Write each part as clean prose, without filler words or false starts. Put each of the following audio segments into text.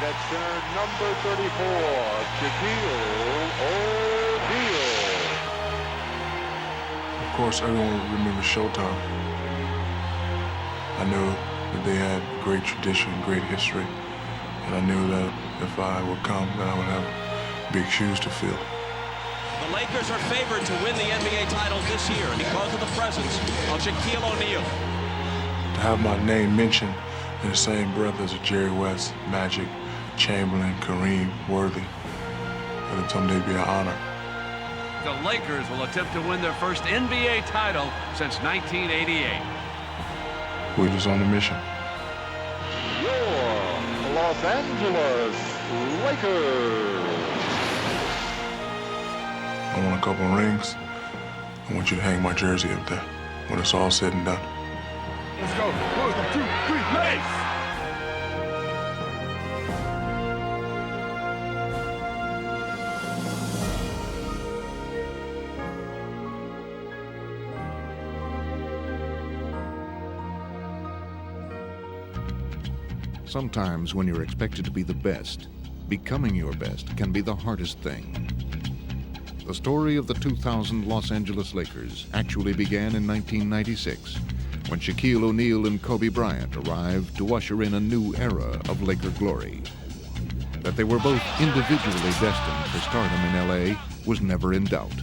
at center, number 34, Shaquille O'Neal. Of course, everyone remembers Showtime. I knew that they had great tradition, great history, and I knew that if I would come, that I would have big shoes to fill. The Lakers are favored to win the NBA title this year because of the presence of Shaquille O'Neal. To have my name mentioned in the same breath as Jerry West, Magic, Chamberlain, Kareem, Worthy, it would someday be an honor. The Lakers will attempt to win their first NBA title since 1988. We're just on a mission. Your Los Angeles Lakers. I want a couple of rings. I want you to hang my jersey up there when it's all said and done. Let's go. 1, 2, 3, lace! Sometimes when you're expected to be the best, becoming your best can be the hardest thing. The story of the 2000 Los Angeles Lakers actually began in 1996, when Shaquille O'Neal and Kobe Bryant arrived to usher in a new era of Laker glory. That they were both individually destined for stardom in LA was never in doubt. Did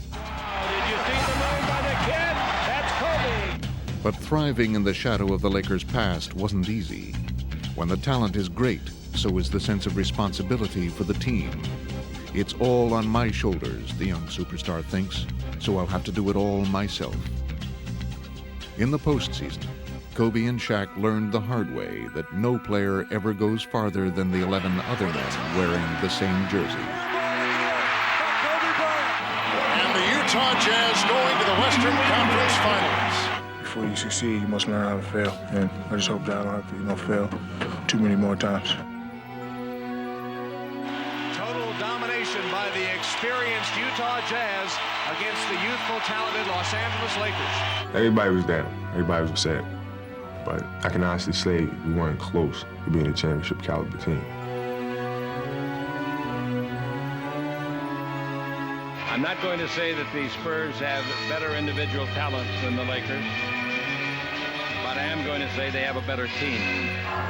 you see the move by the kid? That's Kobe. But thriving in the shadow of the Lakers' past wasn't easy. When the talent is great, so is the sense of responsibility for the team. It's all on my shoulders, the young superstar thinks, so I'll have to do it all myself. In the postseason, Kobe and Shaq learned the hard way that no player ever goes farther than the 11 other men wearing the same jersey. And the Utah Jazz going to the Western Conference Finals. Before you succeed, you must learn how to fail. And I just hope that I don't have to, fail too many more times. Total domination by the experienced Utah Jazz against the youthful, talented Los Angeles Lakers. Everybody was down. Everybody was upset. But I can honestly say we weren't close to being a championship caliber team. I'm not going to say that the Spurs have better individual talent than the Lakers, but I am going to say they have a better team.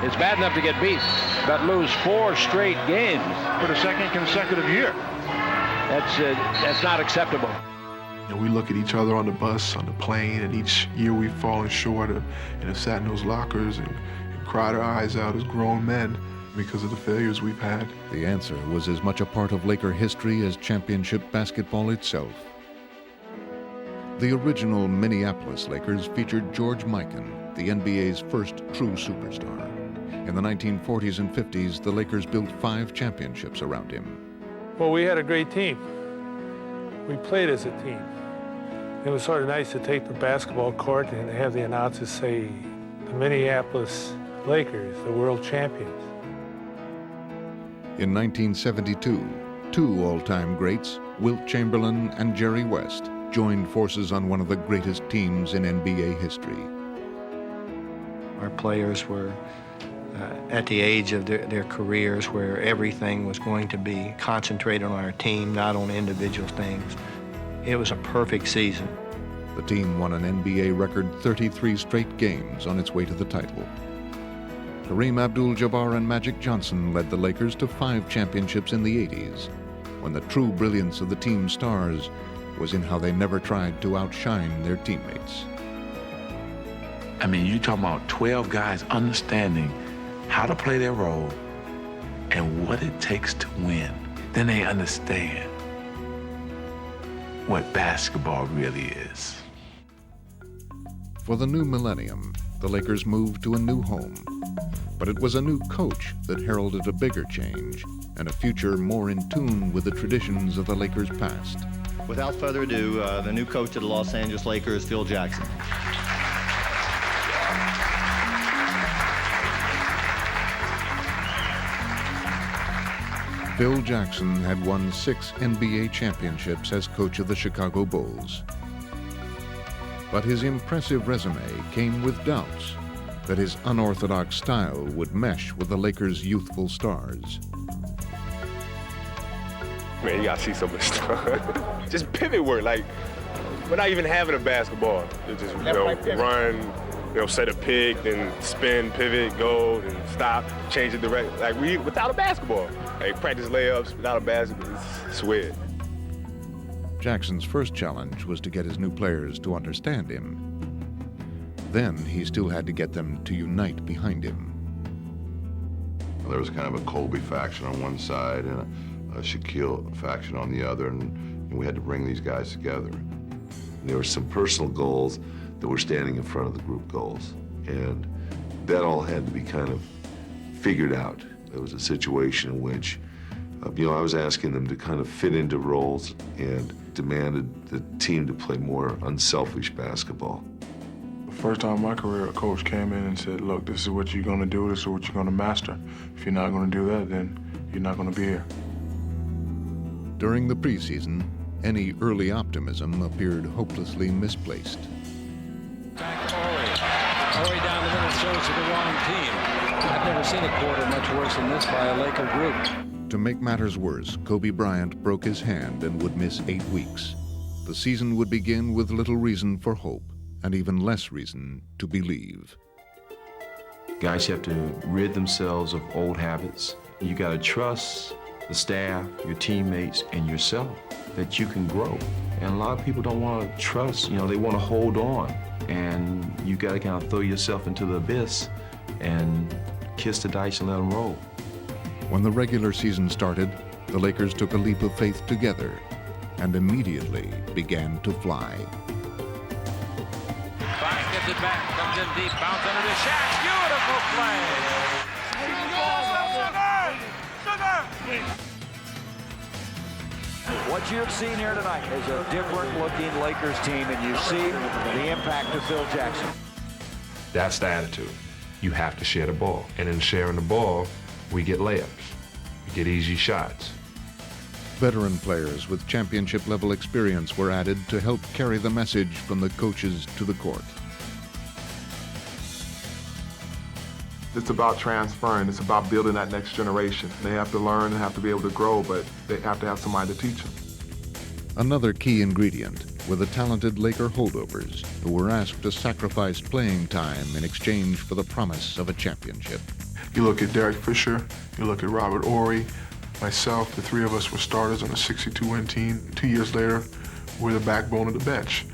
It's bad enough to get beat, but lose 4 straight games for the second consecutive year. That's not acceptable. And we look at each other on the bus, on the plane, and each year we've fallen short and have sat in those lockers and cried our eyes out as grown men because of the failures we've had. The answer was as much a part of Laker history as championship basketball itself. The original Minneapolis Lakers featured George Mikan, the NBA's first true superstar. In the 1940s and 50s, the Lakers built 5 championships around him. Well, we had a great team. We played as a team. It was sort of nice to take the basketball court and have the announcers say, the Minneapolis Lakers, the world champions. In 1972, 2 all-time greats, Wilt Chamberlain and Jerry West, joined forces on one of the greatest teams in NBA history. Our players were at the age of their careers where everything was going to be concentrated on our team, not on individual things. It was a perfect season. The team won an NBA record 33 straight games on its way to the title. Kareem Abdul-Jabbar and Magic Johnson led the Lakers to 5 championships in the 80s, when the true brilliance of the team's stars was in how they never tried to outshine their teammates. I mean, you're talking about 12 guys understanding how to play their role and what it takes to win. Then they understand what basketball really is. For the new millennium, the Lakers moved to a new home. But it was a new coach that heralded a bigger change and a future more in tune with the traditions of the Lakers' past. Without further ado, the new coach of the Los Angeles Lakers, Phil Jackson. Phil Jackson had won 6 NBA championships as coach of the Chicago Bulls. But his impressive resume came with doubts. that his unorthodox style would mesh with the Lakers' youthful stars. Man, you gotta see some of this stuff. Just pivot work, like, we're not even having a basketball. It's just, run, set a pick, then spin, pivot, go, then stop, change the direction. Like, without a basketball. Like, practice layups without a basketball, it's weird. Jackson's first challenge was to get his new players to understand him. Then he still had to get them to unite behind him. There was kind of a Kobe faction on one side and a Shaquille faction on the other, and we had to bring these guys together. And there were some personal goals that were standing in front of the group goals, and that all had to be kind of figured out. There was a situation in which, I was asking them to kind of fit into roles and demanded the team to play more unselfish basketball. The first time in my career, a coach came in and said, look, this is what you're going to do, this is what you're going to master. If you're not going to do that, then you're not going to be here. During the preseason, any early optimism appeared hopelessly misplaced. Horry down the middle shows to the wrong team. I've never seen a quarter much worse than this by a Laker group. To make matters worse, Kobe Bryant broke his hand and would miss 8 weeks. The season would begin with little reason for hope, and even less reason to believe. Guys have to rid themselves of old habits. You got to trust the staff, your teammates, and yourself that you can grow. And a lot of people don't want to trust, they want to hold on. And you got to kind of throw yourself into the abyss and kiss the dice and let them roll. When the regular season started, the Lakers took a leap of faith together and immediately began to fly. Bryant gets it back, comes in deep, bounce under to Shaq. Beautiful play. What you have seen here tonight is a different-looking Lakers team, and you see the impact of Phil Jackson. That's the attitude. You have to share the ball. And in sharing the ball, we get layups. We get easy shots. Veteran players with championship-level experience were added to help carry the message from the coaches to the court. It's about transferring. It's about building that next generation. They have to learn and have to be able to grow, but they have to have somebody to teach them. Another key ingredient were the talented Laker holdovers who were asked to sacrifice playing time in exchange for the promise of a championship. You look at Derek Fisher, you look at Robert Horry, myself, the three of us were starters on a 62-win team. 2 years later, we're the backbone of the bench.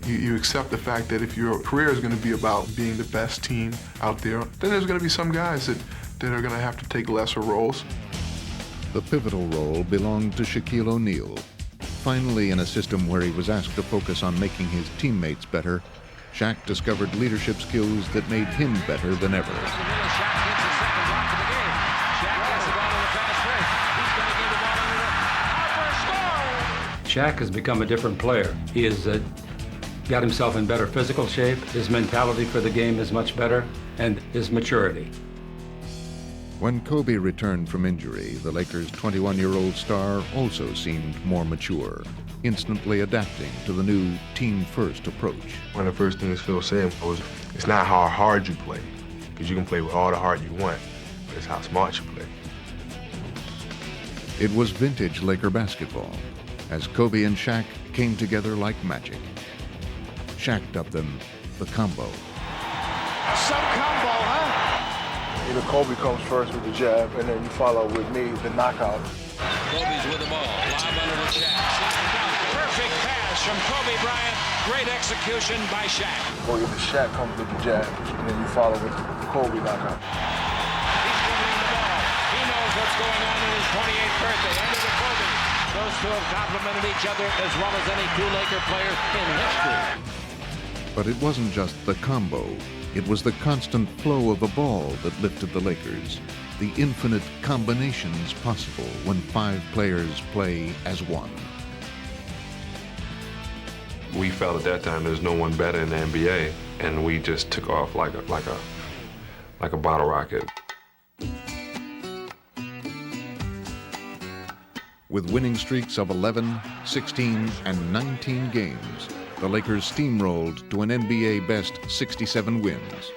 You accept the fact that if your career is going to be about being the best team out there, then there's going to be some guys that are going to have to take lesser roles. The pivotal role belonged to Shaquille O'Neal. Finally, in a system where he was asked to focus on making his teammates better, Shaq discovered leadership skills that made him better than ever. Shaq has become a different player. He has got himself in better physical shape. His mentality for the game is much better, and his maturity. When Kobe returned from injury, the Lakers' 21-year-old star also seemed more mature, instantly adapting to the new team-first approach. One of the first things Phil said was, it's not how hard you play, because you can play with all the heart you want, but it's how smart you play. It was vintage Laker basketball, as Kobe and Shaq came together like magic. Shaq dubbed them the combo. Some combo, huh? Either Kobe comes first with the jab, and then you follow with me, the knockout. Kobe's with the ball, lob under to Shaq. Perfect pass from Kobe Bryant. Great execution by Shaq. Or either Shaq comes with the jab, and then you follow with the Kobe knockout. He's dribbling the ball. He knows what's going on in his 28th birthday. Under to Kobe. Those two have complimented each other as well as any two Laker players in history. But it wasn't just the combo. It was the constant flow of the ball that lifted the Lakers. The infinite combinations possible when 5 players play as one. We felt at that time there's no one better in the NBA, and we just took off like a bottle rocket. With winning streaks of 11, 16, and 19 games, the Lakers steamrolled to an NBA best 67 wins.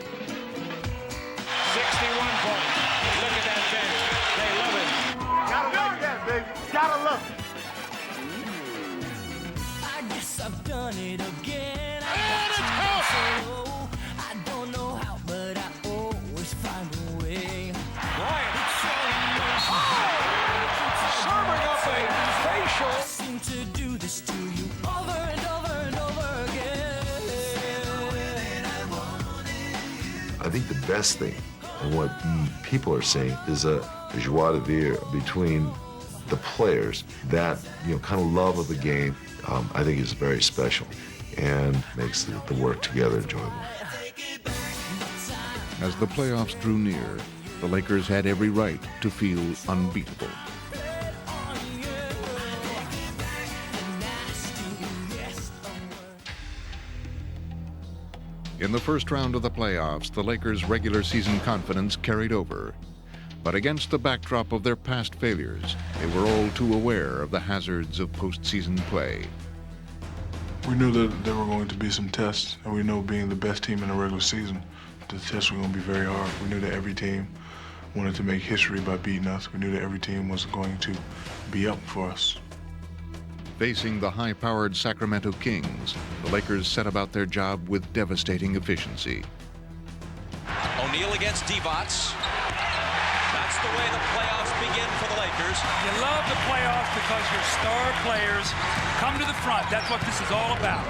it again. And it's out! I don't know how, but I always find a way. Bryant. Serving up a facial. I seem to do this to you over and over and over again. I think the best thing, and what people are saying, is a joie de vivre between the players. That kind of love of the game, I think is very special and makes the work together enjoyable. As the playoffs drew near, the Lakers had every right to feel unbeatable. In the first round of the playoffs, the Lakers' regular season confidence carried over. But against the backdrop of their past failures, they were all too aware of the hazards of postseason play. We knew that there were going to be some tests, and we know being the best team in the regular season, the tests were going to be very hard. We knew that every team wanted to make history by beating us. We knew that every team was going to be up for us. Facing the high-powered Sacramento Kings, the Lakers set about their job with devastating efficiency. O'Neal against Divac. That's the way the playoffs begin for the Lakers. You love the playoffs because your star players come to the front. That's what this is all about.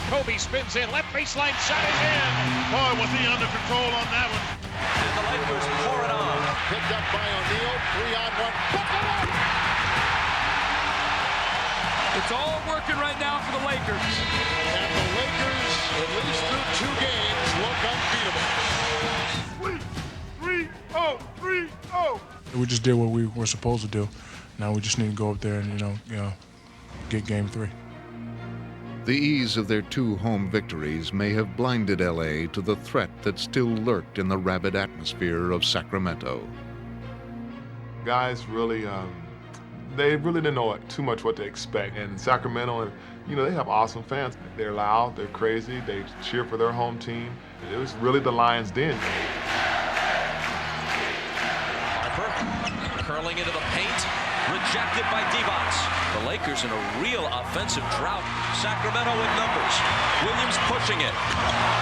Kobe spins in, left baseline shot is in. Boy, was he under control on that one. And the Lakers pour it on. Picked up by O'Neal, 3-on-1. It's all working right now for the Lakers. And the Lakers, at least through 2 games, look unbeatable. 3-0. We just did what we were supposed to do. Now we just need to go up there and, get game 3. The ease of their 2 home victories may have blinded LA to the threat that still lurked in the rabid atmosphere of Sacramento. Guys really, they really didn't know too much what to expect. And Sacramento, they have awesome fans. They're loud, they're crazy, they cheer for their home team. It was really the Lions' den. Harper curling into the paint, rejected by Divac. The Lakers in a real offensive drought. Sacramento with numbers. Williams pushing it.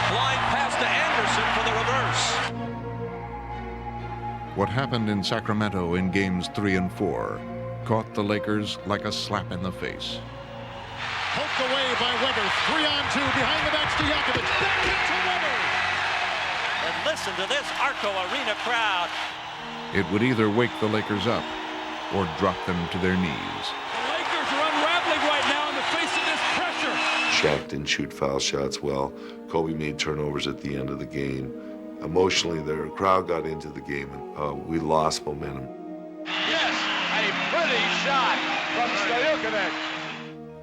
Blind pass to Anderson for the reverse. What happened in Sacramento in games 3 and 4 caught the Lakers like a slap in the face. Poked away by Webber, 3-on-2, behind the back to Stojakovic, back into Webber! And listen to this Arco Arena crowd. It would either wake the Lakers up or drop them to their knees. The Lakers are unraveling right now in the face of this pressure. Shaq didn't shoot foul shots well. Kobe made turnovers at the end of the game. Emotionally, their crowd got into the game, and we lost momentum. Yes, a pretty shot from Stojakovic.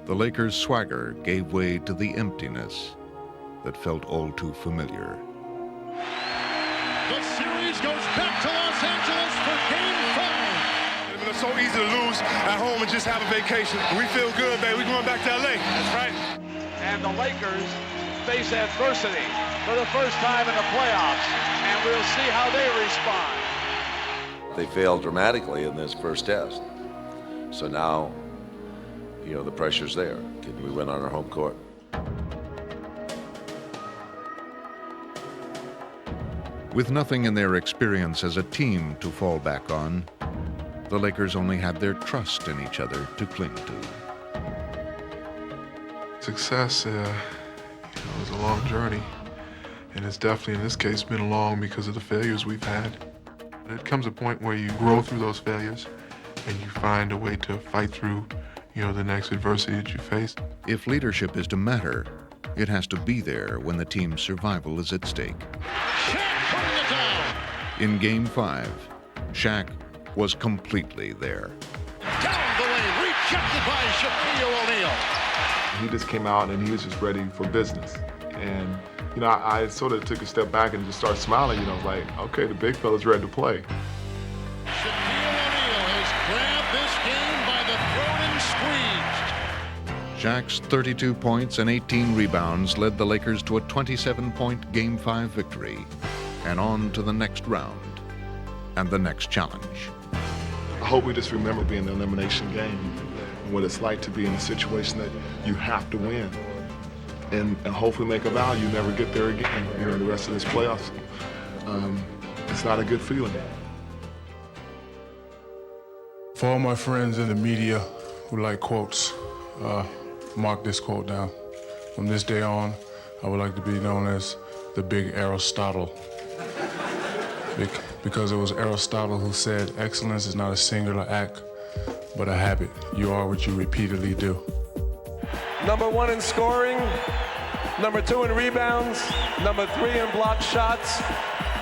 The Lakers' swagger gave way to the emptiness that felt all too familiar. The series goes back to Los Angeles for Game 5. It's so easy to lose at home and just have a vacation. We feel good, baby. We're going back to LA. That's right. And the Lakers face adversity for the first time in the playoffs, and we'll see how they respond. They failed dramatically in this first test. So now, the pressure's there. Can we win on our home court? With nothing in their experience as a team to fall back on, the Lakers only had their trust in each other to cling to. Success, was a long journey, and it's definitely, in this case, been long because of the failures we've had. It comes a point where you grow through those failures, and you find a way to fight through, the next adversity that you face. If leadership is to matter, it has to be there when the team's survival is at stake. Shaq putting it down. In Game 5, Shaq was completely there. Down the lane, rejected by Shaquille O'Neal. He just came out and he was just ready for business. And, I sort of took a step back and just started smiling. I was like, okay, the big fella's ready to play. Shaquille O'Neal has grabbed this game by the throat and squeezed. Shaq's 32 points and 18 rebounds led the Lakers to a 27-point Game 5 victory and on to the next round and the next challenge. I hope we just remember being an elimination game and what it's like to be in a situation that you have to win. and hopefully make a value, never get there again during the rest of this playoffs. It's not a good feeling. For all my friends in the media who like quotes, mark this quote down. From this day on, I would like to be known as the big Aristotle. Because it was Aristotle who said, excellence is not a singular act, but a habit. You are what you repeatedly do. Number 1 in scoring, number 2 in rebounds, number 3 in blocked shots,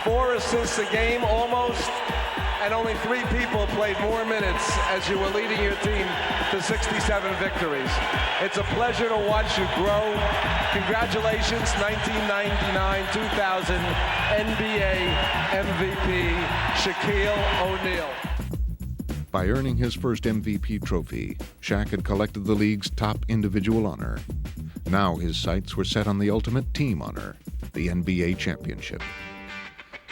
4 assists a game almost, and only 3 people played more minutes as you were leading your team to 67 victories. It's a pleasure to watch you grow. Congratulations, 1999-2000 NBA MVP, Shaquille O'Neal. By earning his first MVP trophy, Shaq had collected the league's top individual honor. Now his sights were set on the ultimate team honor, the NBA championship.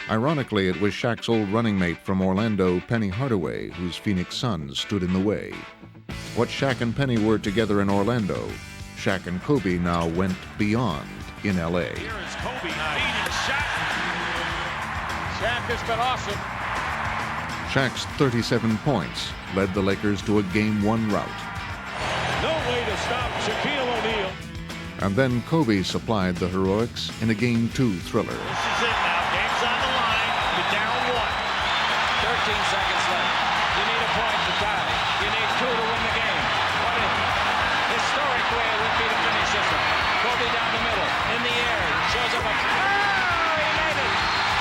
Ironically, it was Shaq's old running mate from Orlando, Penny Hardaway, whose Phoenix Suns stood in the way. What Shaq and Penny were together in Orlando, Shaq and Kobe now went beyond in L.A. Here is Kobe beating Shaq. Shaq has been awesome. Shaq's 37 points led the Lakers to a Game 1 rout. No way to stop Shaquille O'Neal. And then Kobe supplied the heroics in a Game 2 thriller. This is it now. Game's on the line. You're down 1. 13 seconds left. You need a point to tie. You need 2 to win the game. What a historic way to beat a mini system. Kobe down the middle, in the air, shows up a... Oh, he made it!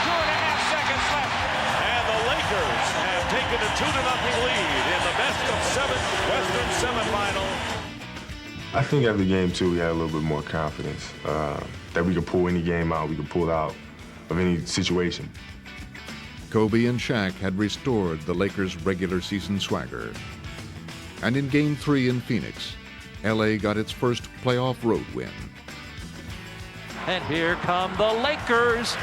2.5 seconds left. And the Lakers have taken a 2-0 lead in the best-of-7 Western semifinal. I think after game 2, we had a little bit more confidence that we could pull any game out, we could pull out of any situation. Kobe and Shaq had restored the Lakers' regular season swagger. And in Game 3 in Phoenix, LA got its first playoff road win. And here come the Lakers. Oh,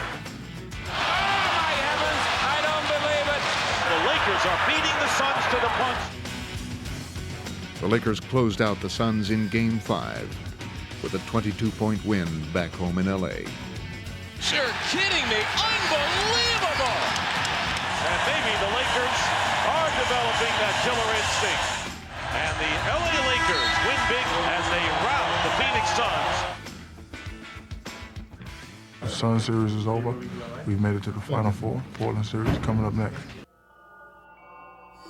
my heavens, I don't believe it. The Lakers are beating the Suns to the punch. The Lakers closed out the Suns in Game 5 with a 22-point win back home in LA. You're kidding me. Unbelievable. And maybe the Lakers are developing that killer instinct. And the LA Lakers win big as they rout the Phoenix Suns. The Sun series is over. We've made it to the Final Four. Portland series coming up next.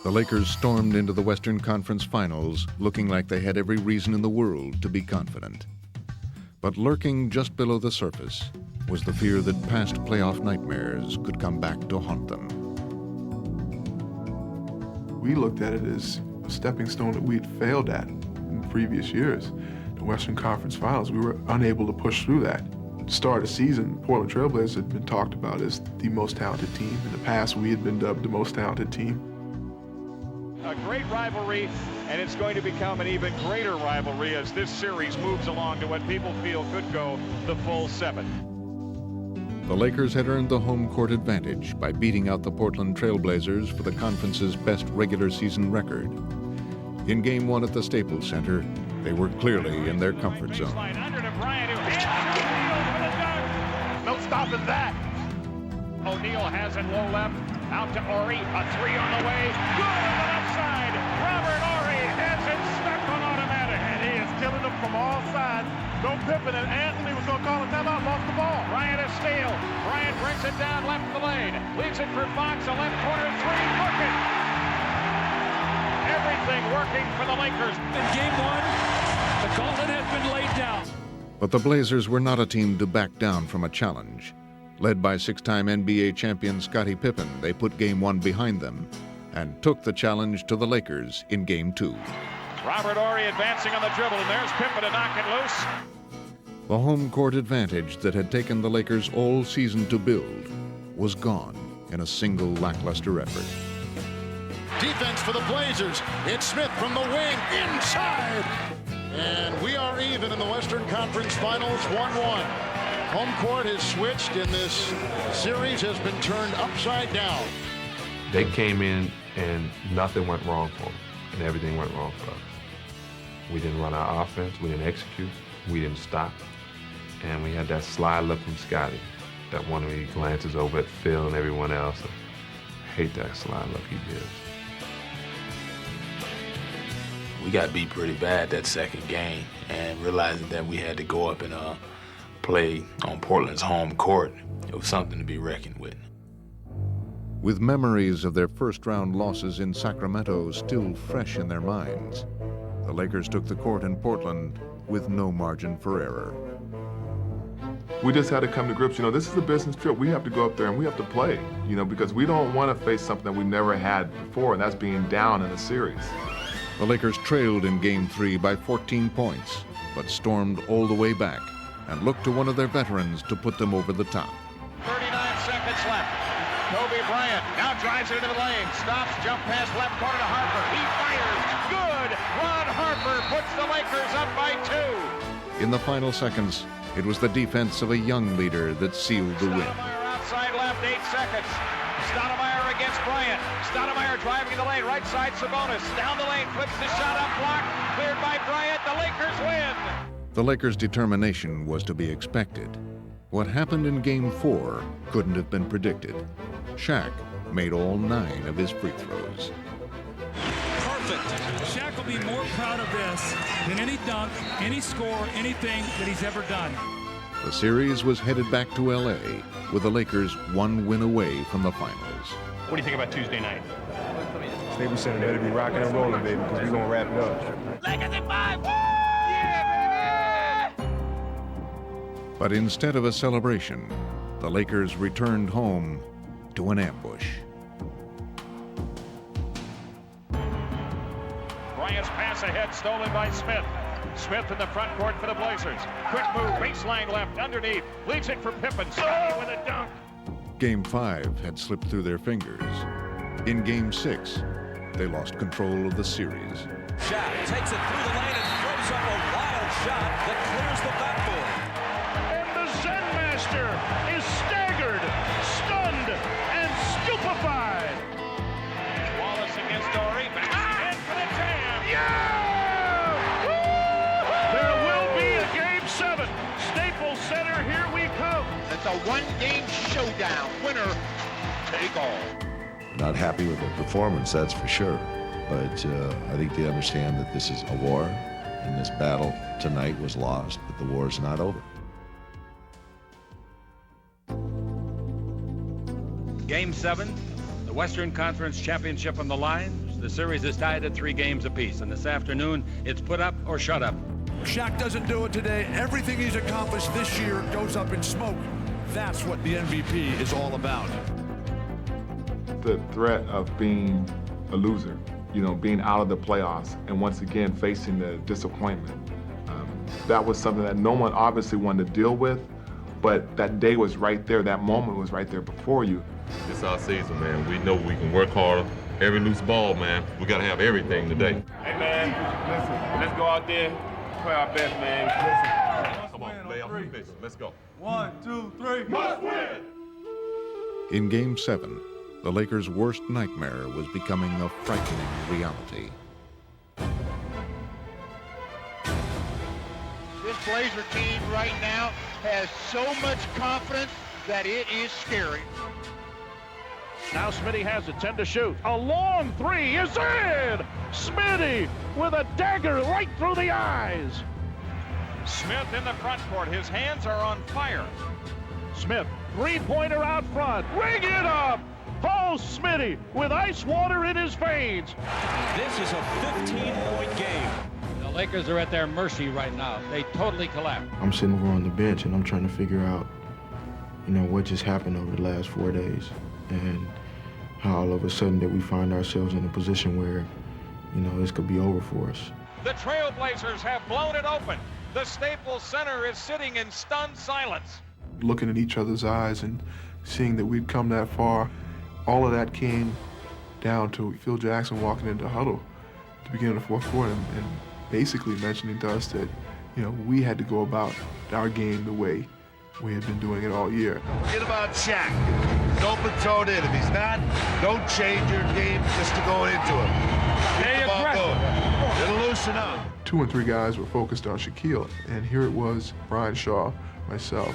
The Lakers stormed into the Western Conference Finals looking like they had every reason in the world to be confident. But lurking just below the surface was the fear that past playoff nightmares could come back to haunt them. We looked at it as a stepping stone that we'd failed at in previous years. The Western Conference Finals, we were unable to push through that. At the start of the season, Portland Trailblazers had been talked about as the most talented team. In the past, we had been dubbed the most talented team. A great rivalry, and it's going to become an even greater rivalry as this series moves along to what people feel could go the full 7. The Lakers had earned the home court advantage by beating out the Portland Trailblazers for the conference's best regular season record. In Game 1 at the Staples Center, they were clearly in their comfort zone. No stopping that. O'Neal has it low left. Out to Horry. A 3 on the way. Good on the left side. Robert Horry has it stuck on automatic. And he is killing them from all sides. No Pippen, and Anthony was going to call a timeout, lost the ball. Bryant is steal. Bryant brings it down left of the lane. Leaves it for Fox, a left corner 3. Working. Everything working for the Lakers. In Game 1, the gauntlet has been laid down. But the Blazers were not a team to back down from a challenge. Led by 6-time NBA champion Scottie Pippen, they put Game 1 behind them and took the challenge to the Lakers in Game 2. Robert Horry advancing on the dribble, and there's Pippen to knock it loose. The home court advantage that had taken the Lakers all season to build was gone in a single lackluster effort. Defense for the Blazers. It's Smith from the wing, inside. And we are even in the Western Conference Finals, 1-1. Home court has switched, and this series has been turned upside down. They came in and nothing went wrong for them, and everything went wrong for us. We didn't run our offense, we didn't execute, we didn't stop. And we had that slide look from Scotty. That one where he glances over at Phil and everyone else. I hate that slide look he gives. We got beat pretty bad that second game, and realizing that we had to go up and play on Portland's home court, it was something to be reckoned with. With memories of their first-round losses in Sacramento still fresh in their minds, the Lakers took the court in Portland with no margin for error. We just had to come to grips, this is a business trip. We have to go up there and we have to play, because we don't want to face something that we never had before, and that's being down in a series. The Lakers trailed in Game 3 by 14 points, but stormed all the way back and looked to one of their veterans to put them over the top. 39 seconds left. Kobe Bryant now drives it into the lane. Stops, jump pass left corner to Harper. He fires. Good. Ron Harper puts the Lakers up by 2. In the final seconds, it was the defense of a young leader that sealed the win. Stoudemire outside left, 8 seconds. Stoudemire against Bryant. Stoudemire driving the lane, right side Sabonis. Down the lane, flips the shot up, blocked. Cleared by Bryant. The Lakers win. The Lakers' determination was to be expected. What happened in Game 4 couldn't have been predicted. Shaq made all 9 of his free throws. Perfect. Shaq will be more proud of this than any dunk, any score, anything that he's ever done. The series was headed back to LA, with the Lakers 1 win away from the finals. What do you think about Tuesday night? Staples Center better be rocking and rolling, baby, because we're going to wrap it up. Lakers in 5. Yeah, baby! But instead of a celebration, the Lakers returned home to an ambush. Bryant's pass ahead, stolen by Smith. Smith in the front court for the Blazers. Quick move, baseline left, underneath. Leaves it for Pippen. Scotty with a dunk. Game 5 had slipped through their fingers. In Game 6, they lost control of the series. Shaq takes it through the lane and throws up a wild shot that clears the backboard. And the Zen Master is staggered, stunned, and stupefied. Wallace against Dory. Back in for the jam. Yeah! There will be a Game 7. Staples Center, here we come. It's a one-game showdown. Winner, take all. Not happy with the performance, that's for sure. But I think they understand that this is a war, and this battle tonight was lost, but the war is not over. Game 7, the Western Conference Championship on the line. The series is tied at 3 games apiece, and this afternoon, it's put up or shut up. Shaq doesn't do it today. Everything he's accomplished this year goes up in smoke. That's what the MVP is all about. The threat of being a loser, being out of the playoffs, and once again facing the disappointment. That was something that no one obviously wanted to deal with, but that day was right there, that moment was right there before you. It's our season, man. We know we can work harder. Every loose ball, man. We got to have everything today. Hey, man, listen, let's go out there, play our best, man. Come on, play our business. Let's go. 1, 2, 3, must win! In Game 7, the Lakers' worst nightmare was becoming a frightening reality. This Blazer team right now has so much confidence that it is scary. Now Smitty has it, 10 to shoot. A long 3 is in! Smitty with a dagger right through the eyes. Smith in the front court, his hands are on fire. Smith, 3-pointer out front, ring it up! Oh, Smitty with ice water in his veins. This is a 15-point game. The Lakers are at their mercy right now. They totally collapsed. I'm sitting over on the bench and I'm trying to figure out, what just happened over the last 4 days and how all of a sudden that we find ourselves in a position where, this could be over for us. The Trailblazers have blown it open. The Staples Center is sitting in stunned silence. Looking at each other's eyes and seeing that we'd come that far, all of that came down to Phil Jackson walking into the huddle at the beginning of the fourth quarter and basically mentioning to us that, we had to go about our game the way we had been doing it all year. Forget about Shaq. He's open-toed in. If he's not, don't change your game just to go into him. Get the ball going. It'll lose. loosen up. 2 and 3 guys were focused on Shaquille, and here it was, Brian Shaw, myself,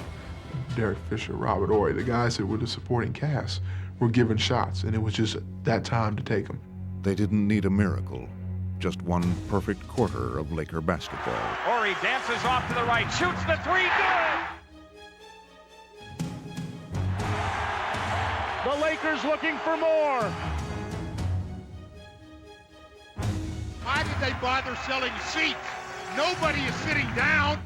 Derek Fisher, Robert Horry, the guys that were the supporting cast were given shots, and it was just that time to take them. They didn't need a miracle, just one perfect quarter of Laker basketball. Horry dances off to the right, shoots the three, good! The Lakers looking for more. Why did they bother selling seats? Nobody is sitting down.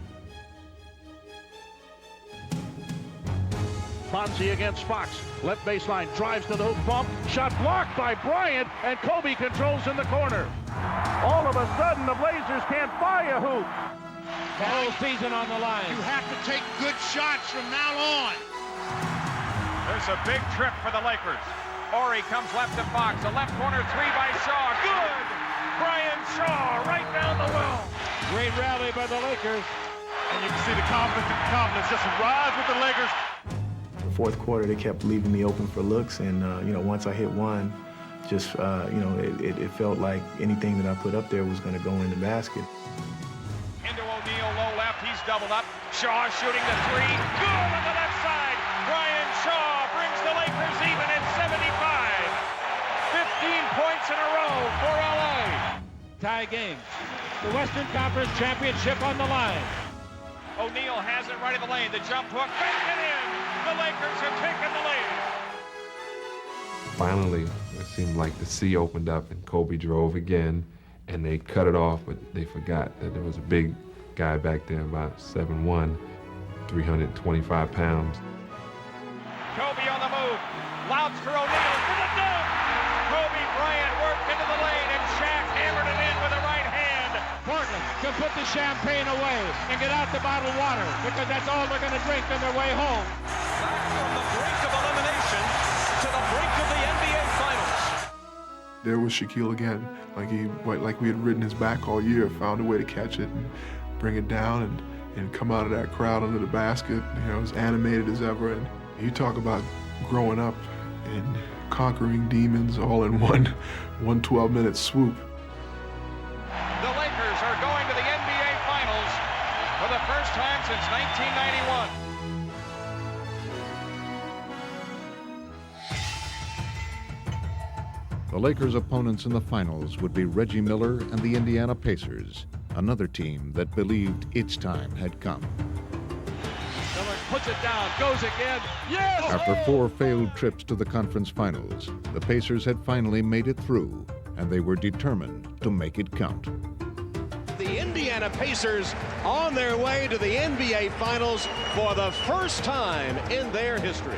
Fonzie against Fox. Left baseline, drives to the hoop, bump. Shot blocked by Bryant, and Kobe controls in the corner. All of a sudden, the Blazers can't buy a hoop. Whole season on the line. You have to take good shots from now on. There's a big trip for the Lakers. Horry comes left to Fox. A left corner three by Shaw. Good! Brian Shaw right down the well. Great rally by the Lakers. And you can see the confidence just rise with the Lakers. The fourth quarter, they kept leaving me open for looks, and you know, once I hit one, just you know, it felt like anything that I put up there was going to go in the basket. Into O'Neal, low left. He's doubled up. Shaw shooting the three. Good on the left side. Brian Shaw brings the Lakers even at 75. 15 points in a row for LA. Tie game. The Western Conference Championship on the line. O'Neal has it right in the lane. The jump hook, bank it in. The Lakers have taken the lead. Finally, it seemed like the sea opened up and Kobe drove again, and they cut it off, but they forgot that there was a big guy back there, about 7'1", 325 pounds. Kobe on the move. Louds for O'Neal for the dunk. Kobe Bryant worked into the lane, and Shaq hammered it in with a right hand. Portland can put the champagne away and get out the bottled water, because that's all they're going to drink on their way home. Back from the brink of elimination to the brink of the NBA Finals. There was Shaquille again, like we had ridden his back all year, found a way to catch it and bring it down and come out of that crowd under the basket, you know, as animated as ever. And you talk about growing up and conquering demons all in one 12-minute swoop. The Lakers are going to the NBA Finals for the first time since 1991. The Lakers' opponents in the finals would be Reggie Miller and the Indiana Pacers, another team that believed its time had come. Miller puts it down, goes again. Yes! After 4 failed trips to the conference finals, the Pacers had finally made it through, and they were determined to make it count. The Indiana Pacers on their way to the NBA Finals for the first time in their history.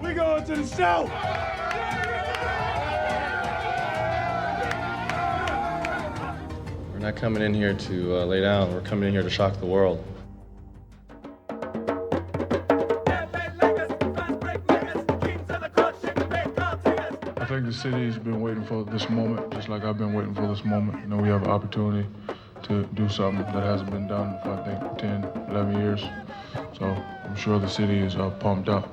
We're going to the South. We're not coming in here to lay down. We're coming in here to shock the world. I think the city's been waiting for this moment, just like I've been waiting for this moment. You know, we have an opportunity to do something that hasn't been done for, I think, 10, 11 years. So I'm sure the city is pumped up.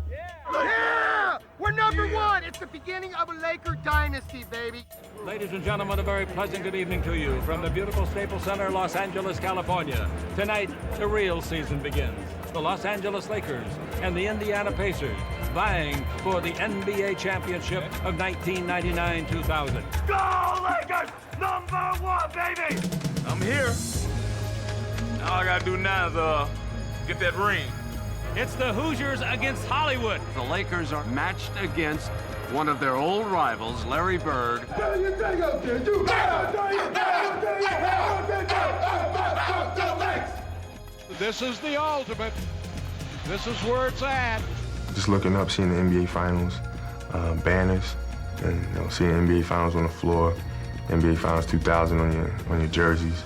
Yeah! We're number one! It's the beginning of a Laker dynasty, baby! Ladies and gentlemen, a very pleasant good evening to you from the beautiful Staples Center, Los Angeles, California. Tonight, the real season begins. The Los Angeles Lakers and the Indiana Pacers vying for the NBA championship of 1999-2000. Go Lakers! #1, baby! I'm here. All I gotta do now is get that ring. It's the Hoosiers against Hollywood. The Lakers are matched against one of their old rivals, Larry Bird. This is the ultimate. This is where it's at. Just looking up, seeing the NBA Finals banners, and seeing NBA Finals on the floor, NBA Finals 2000 on your jerseys.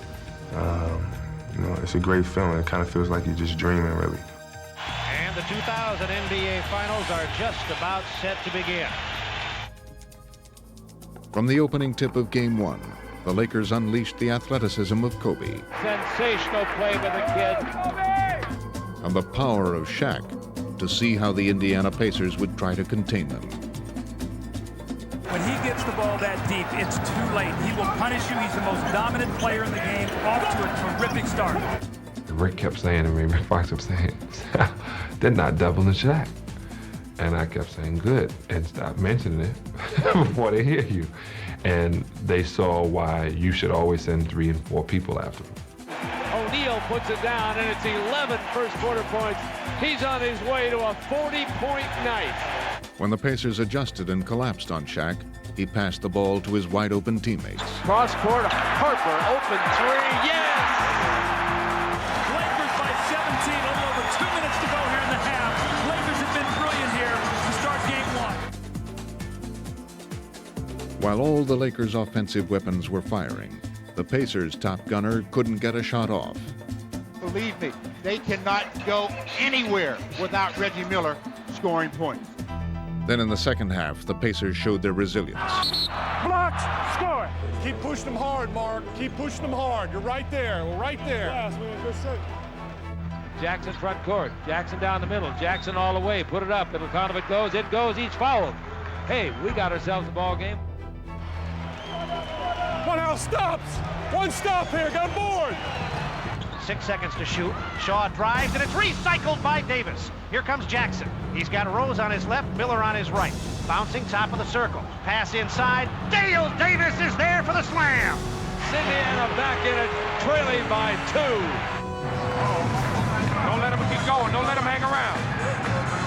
It's a great feeling. It kind of feels like you're just dreaming, really. And the 2000 NBA Finals are just about set to begin. From the opening tip of Game 1, the Lakers unleashed the athleticism of Kobe. Sensational play by the kid. on the power of Shaq to see how the Indiana Pacers would try to contain them. When he gets the ball that deep, it's too late. He will punish you. He's the most dominant player in the game, off to a terrific start. Rick kept saying to me, Rick Fox kept saying, they're not doubling Shaq. And I kept saying, good, and stop mentioning it before they hear you. And they saw why you should always send 3 and 4 people after him. O'Neal puts it down, and it's 11 first quarter points. He's on his way to a 40-point night. When the Pacers adjusted and collapsed on Shaq, he passed the ball to his wide-open teammates. Cross court, Harper, open 3, yes! Lakers by 17, a little over 2 minutes to go here in the half. Lakers have been brilliant here to start game 1. While all the Lakers' offensive weapons were firing, the Pacers' top gunner couldn't get a shot off. Believe me, they cannot go anywhere without Reggie Miller scoring points. Then in the second half, the Pacers showed their resilience. Blocked, score. Keep pushing them hard, Mark. Keep pushing them hard. You're right there. We're right there. Yes, Jackson front court. Jackson down the middle. Jackson all the way. Put it up. Little count of it goes. It goes. Each fouled. Hey, we got ourselves a ball game. One out stops. One stop here. Got a board. 6 seconds to shoot. Shaw drives, and it's recycled by Davis. Here comes Jackson. He's got Rose on his left, Miller on his right. Bouncing top of the circle. Pass inside. Dale Davis is there for the slam. Indiana back in it, trailing by 2. Don't let them keep going. Don't let them hang around.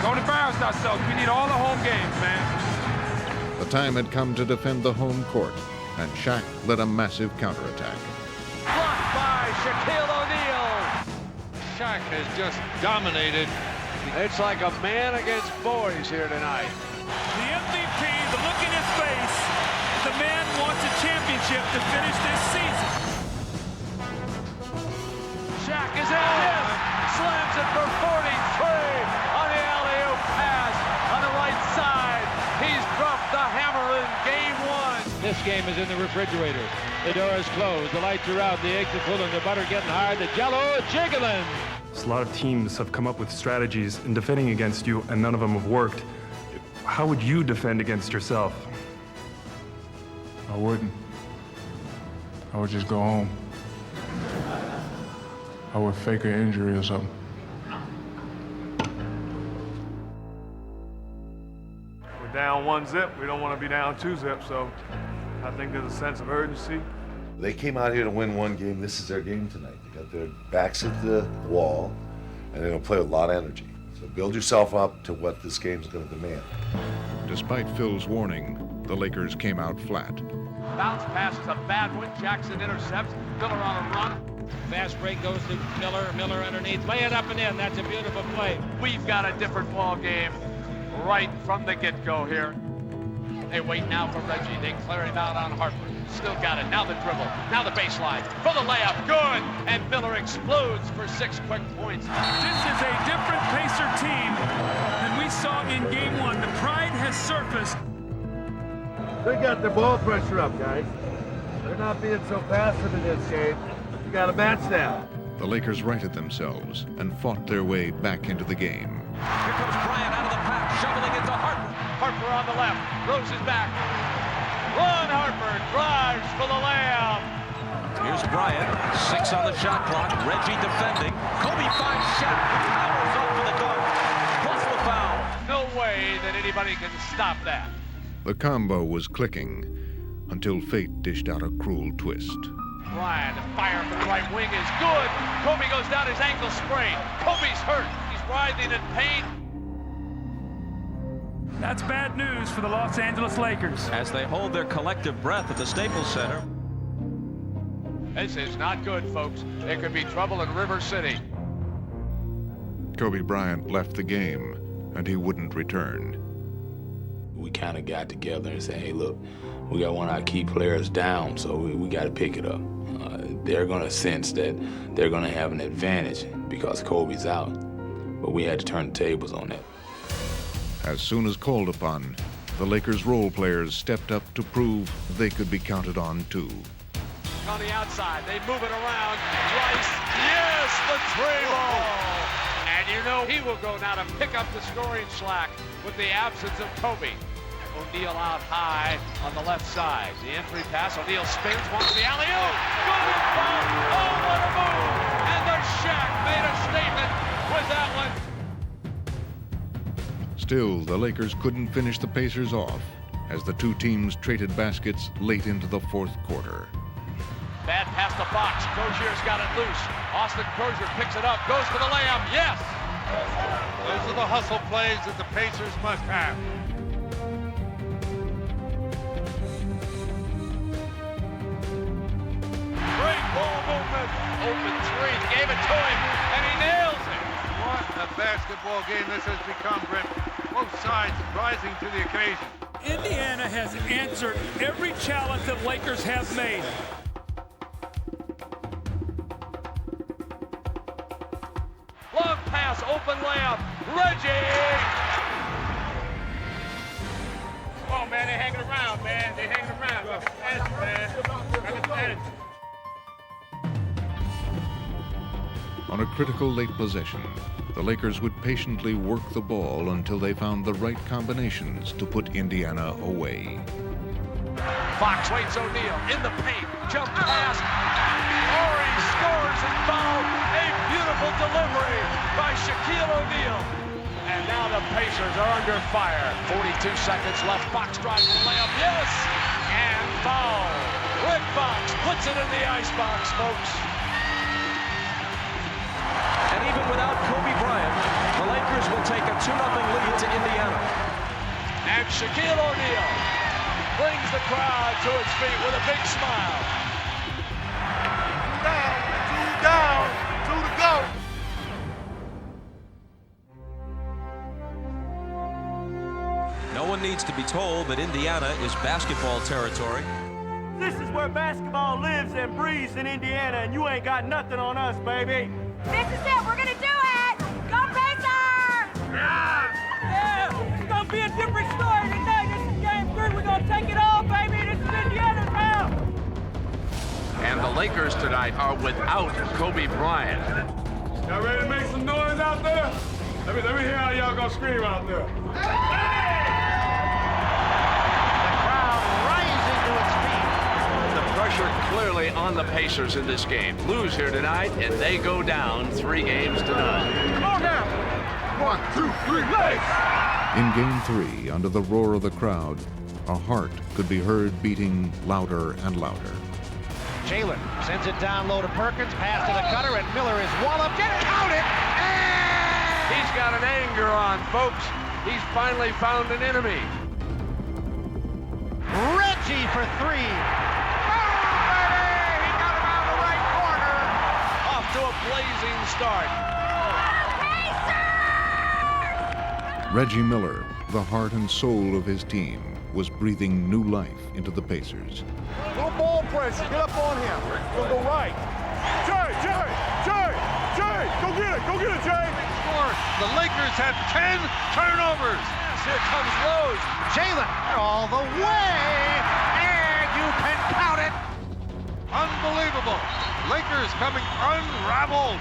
Don't embarrass ourselves. We need all the home games, man. The time had come to defend the home court, and Shaq led a massive counterattack. Blocked by Shaquille O'Neal. Shaq has just dominated. It's like a man against boys here tonight. The MVP, the look in his face, the man wants a championship to finish this season. Shaq is in. Slams it for 43 on the alley-oop pass on the right side. He's dropped the hammer in game 1. This game is in the refrigerator. The door is closed. The lights are out. The eggs are cooling. The butter getting hard. The jello jiggling. A lot of teams have come up with strategies in defending against you, and none of them have worked. How would you defend against yourself? I wouldn't. I would just go home. I would fake an injury or something. We're down 1-0. We don't want to be down 2-0, so I think there's a sense of urgency. They came out here to win one game. This is their game tonight. They got their backs at the wall, and they're going to play with a lot of energy. So build yourself up to what this game's going to demand. Despite Phil's warning, the Lakers came out flat. Bounce pass is a bad one. Jackson intercepts. Miller on a run. Fast break goes to Miller. Miller underneath. Lay it up and in. That's a beautiful play. We've got a different ball game right from the get-go here. They wait now for Reggie. They clear him out on Harper. Still got it. Now the dribble. Now the baseline. For the layup. Good. And Miller explodes for 6 quick points. This is a different Pacer team than we saw in game 1. The pride has surfaced. They got their ball pressure up, guys. They're not being so passive in this game. You got to match that. The Lakers righted themselves and fought their way back into the game. Here comes Bryant out of the pack, shoveling it to Harper. Harper on the left. Rose is back. Ron Harper drives for the layup. Here's Bryant, 6 on the shot clock. Reggie defending. Kobe finds Shaq. Powers up for the dunk. Plus the foul. No way that anybody can stop that. The combo was clicking until fate dished out a cruel twist. Bryant, fire from the right wing is good. Kobe goes down, his ankle sprained. Kobe's hurt. He's writhing in pain. That's bad news for the Los Angeles Lakers. As they hold their collective breath at the Staples Center. This is not good, folks. There could be trouble in River City. Kobe Bryant left the game, and he wouldn't return. We kind of got together and said, hey, look, we got one of our key players down, so we got to pick it up. They're going to sense that they're going to have an advantage because Kobe's out, but we had to turn the tables on that. As soon as called upon, the Lakers' role players stepped up to prove they could be counted on too. On the outside, they move it around. Rice, yes, the three ball. And And you know he will go now to pick up the scoring slack with the absence of Kobe. O'Neal out high on the left side. The entry pass, O'Neal spins, wants the alley-oop. Good ball. Oh, what a move. And the Shaq made a statement with that one. Still, the Lakers couldn't finish the Pacers off as the two teams traded baskets late into the fourth quarter. Bad pass to Fox. Crozier's got it loose. Austin Crozier picks it up, goes for the layup. Yes! Those are the hustle plays that the Pacers must have. Great ball movement. Open three. Gave it to him, and he nails it. What a basketball game this has become, Brent. Both sides rising to the occasion. Indiana has answered every challenge that Lakers have made. Long pass, open layup. Reggie! Oh, man, they're hanging around, man. They're hanging around. Man. On a critical late possession, the Lakers would patiently work the ball until they found the right combinations to put Indiana away. Fox waits O'Neal in the paint. Jump pass. Horry scores and fouled. A beautiful delivery by Shaquille O'Neal. And now the Pacers are under fire. 42 seconds left. Fox drives the layup. Yes! And foul. Rick Fox puts it in the icebox, folks. And even without Kobe Bryant, the Lakers will take a 2-0 lead to Indiana. And Shaquille O'Neal brings the crowd to its feet with a big smile. Down, 2 to go. No one needs to be told that Indiana is basketball territory. This is where basketball lives and breathes in Indiana, and you ain't got nothing on us, baby. This is it. We're going to do it. Go Pacers! Yeah, it's going to be a different story tonight. This is game 3. We're going to take it all, baby. This is Indiana's now. And the Lakers tonight are without Kobe Bryant. Y'all ready to make some noise out there? Let me hear how y'all gonna scream out there. The pressure clearly on the Pacers in this game. Lose here tonight, and they go down 3 games to none. Come on now. 1, 2, 3, let's. In Game 3, under the roar of the crowd, a heart could be heard beating louder and louder. Jalen sends it down low to Perkins, pass to the cutter, and Miller is walloped and counted. He's got an anger on, folks. He's finally found an enemy. Reggie for 3. He got him out of the right corner. Off to a blazing start. Reggie Miller, the heart and soul of his team, was breathing new life into the Pacers. Little ball pressure. Get up on him. We'll go right. Jay! Go get it, Jay! The Lakers have 10 turnovers. Yes, here comes Rose. Jalen all the way, and you can count it. Unbelievable. Lakers coming unraveled.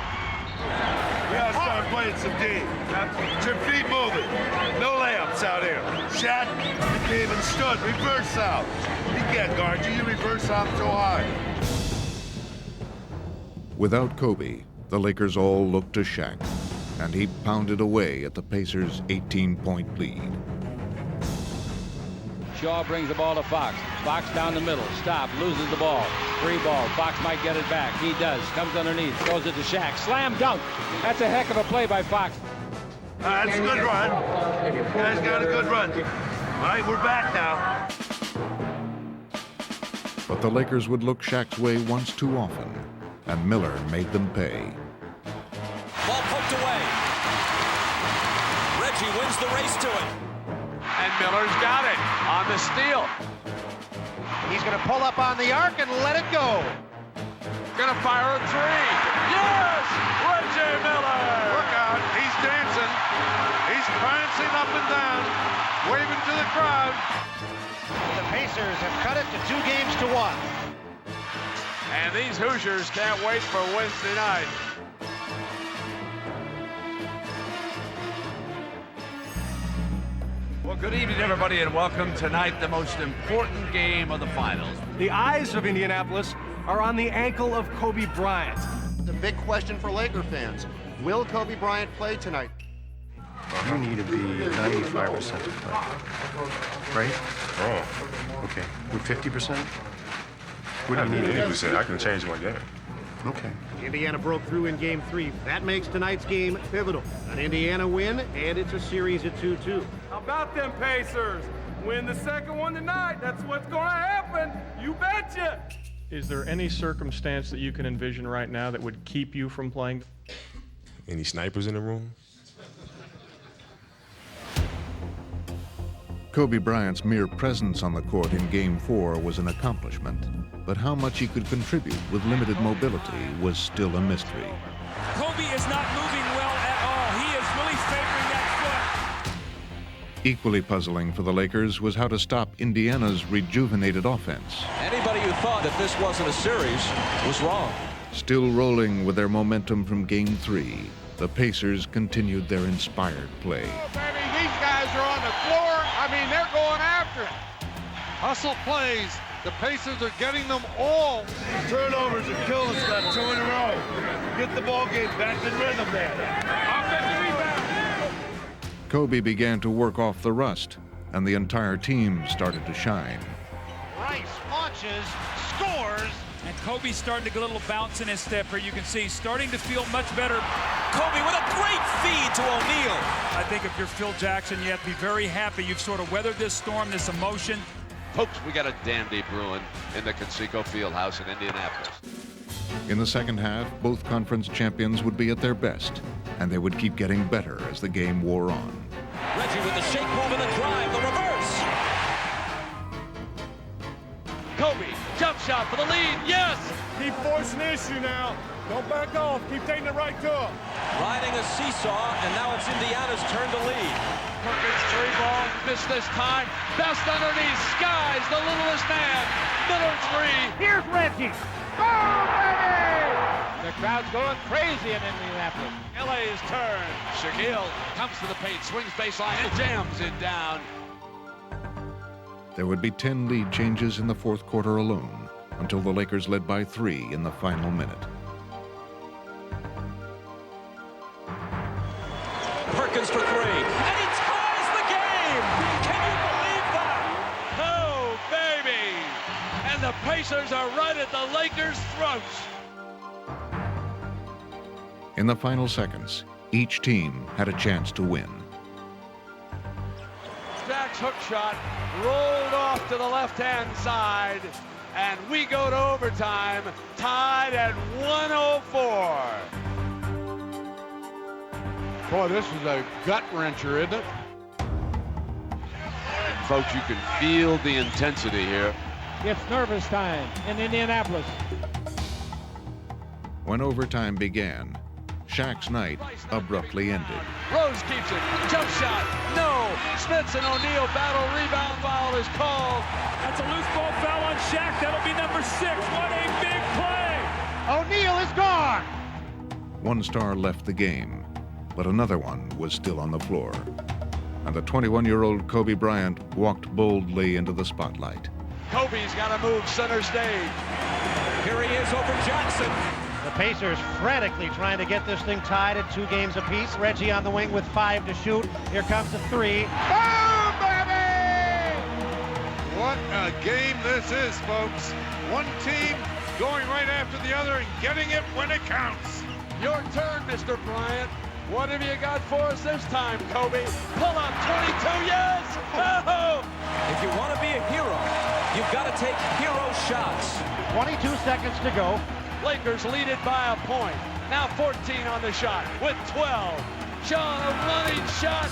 We gotta start playing some D. Get your feet moving. No layups out here. Shaq, you came and stood. Reverse out. He can't guard you. You reverse out so hard. Without Kobe, the Lakers all looked to Shaq, and he pounded away at the Pacers' 18-point lead. Shaw brings the ball to Fox. Fox down the middle. Stop. Loses the ball. Free ball. Fox might get it back. He does. Comes underneath. Throws it to Shaq. Slam dunk. That's a heck of a play by Fox. That's a good run. You guys got a good run. All right, we're back now. But the Lakers would look Shaq's way once too often, and Miller made them pay. Ball poked away. Reggie wins the race to it. And Miller's got it on the steal. He's going to pull up on the arc and let it go. Gonna fire a 3. Yes! Reggie Miller! Look out, he's dancing. He's prancing up and down, waving to the crowd. The Pacers have cut it to 2 games to 1. And these Hoosiers can't wait for Wednesday night. Well, good evening, everybody, and welcome tonight, the most important game of the finals. The eyes of Indianapolis are on the ankle of Kobe Bryant. The big question for Laker fans, will Kobe Bryant play tonight? You need to be 95% to play, right? Oh. Okay, with 50%? What I do you need need? 80%. I can change my game. Okay. Indiana broke through in Game 3. That makes tonight's game pivotal. An Indiana win, and it's a series at 2-2. How about them Pacers? Win the second one tonight. That's what's going to happen. You betcha. Is there any circumstance that you can envision right now that would keep you from playing? Any snipers in the room? Kobe Bryant's mere presence on the court in Game 4 was an accomplishment, but how much he could contribute with limited mobility was still a mystery. Kobe is not moving well at all. He is really favoring that foot. Equally puzzling for the Lakers was how to stop Indiana's rejuvenated offense. Anybody who thought that this wasn't a series was wrong. Still rolling with their momentum from Game 3, the Pacers continued their inspired play. Baby, these guys are on the floor. I mean, they're going after it. Hustle plays. The Pacers are getting them all. Turnovers are killing us, got 2 in a row. Get the ball game back in rhythm there. Offensive rebound. Kobe began to work off the rust, and the entire team started to shine. Rice launches, scores. And Kobe's starting to get a little bounce in his step here. You can see he's starting to feel much better. Kobe with a great feed to O'Neal. I think if you're Phil Jackson, you have to be very happy. You've sort of weathered this storm, this emotion. Folks, we got a dandy brewing in the Conseco Fieldhouse in Indianapolis. In the second half, both conference champions would be at their best, and they would keep getting better as the game wore on. Reggie with the shake move and the drive, the reverse. Kobe, jump shot for the lead, yes! Keep forcing the issue now. Don't back off. Keep taking it right to him. Riding a seesaw, and now it's Indiana's turn to lead. Perkins, 3 ball, missed this time. Best underneath, Skies, the littlest man. Miller 3. Here's Reggie. Boom, baby! The crowd's going crazy in Indianapolis. LA's turn. Shaquille comes to the paint, swings baseline, and jams it down. There would be 10 lead changes in the fourth quarter alone, until the Lakers led by 3 in the final minute. Perkins for 3, and he ties the game! Can you believe that? Oh, baby! And the Pacers are right at the Lakers' throats. In the final seconds, each team had a chance to win. Jack's hook shot rolled off to the left-hand side, and we go to overtime, tied at 104. Boy, this is a gut-wrencher, isn't it? Folks, you can feel the intensity here. It's nervous time in Indianapolis. When overtime began, Shaq's night abruptly ended. Rose keeps it. Jump shot. No. Smits and O'Neal battle. Rebound foul is called. That's a loose ball foul on Shaq. That'll be number 6. What a big play. O'Neal is gone. One star left the game, but another one was still on the floor. And the 21-year-old Kobe Bryant walked boldly into the spotlight. Kobe's got to move center stage. Here he is over Jackson. The Pacers frantically trying to get this thing tied at 2 games apiece. Reggie on the wing with 5 to shoot. Here comes the 3. Boom, baby! What a game this is, folks. One team going right after the other and getting it when it counts. Your turn, Mr. Bryant. What have you got for us this time, Kobe? Pull up 22, yes! Oh! If you want to be a hero, you've got to take hero shots. 22 seconds to go. Lakers lead it by a point. Now 14 on the shot with 12. Sean, a running shot.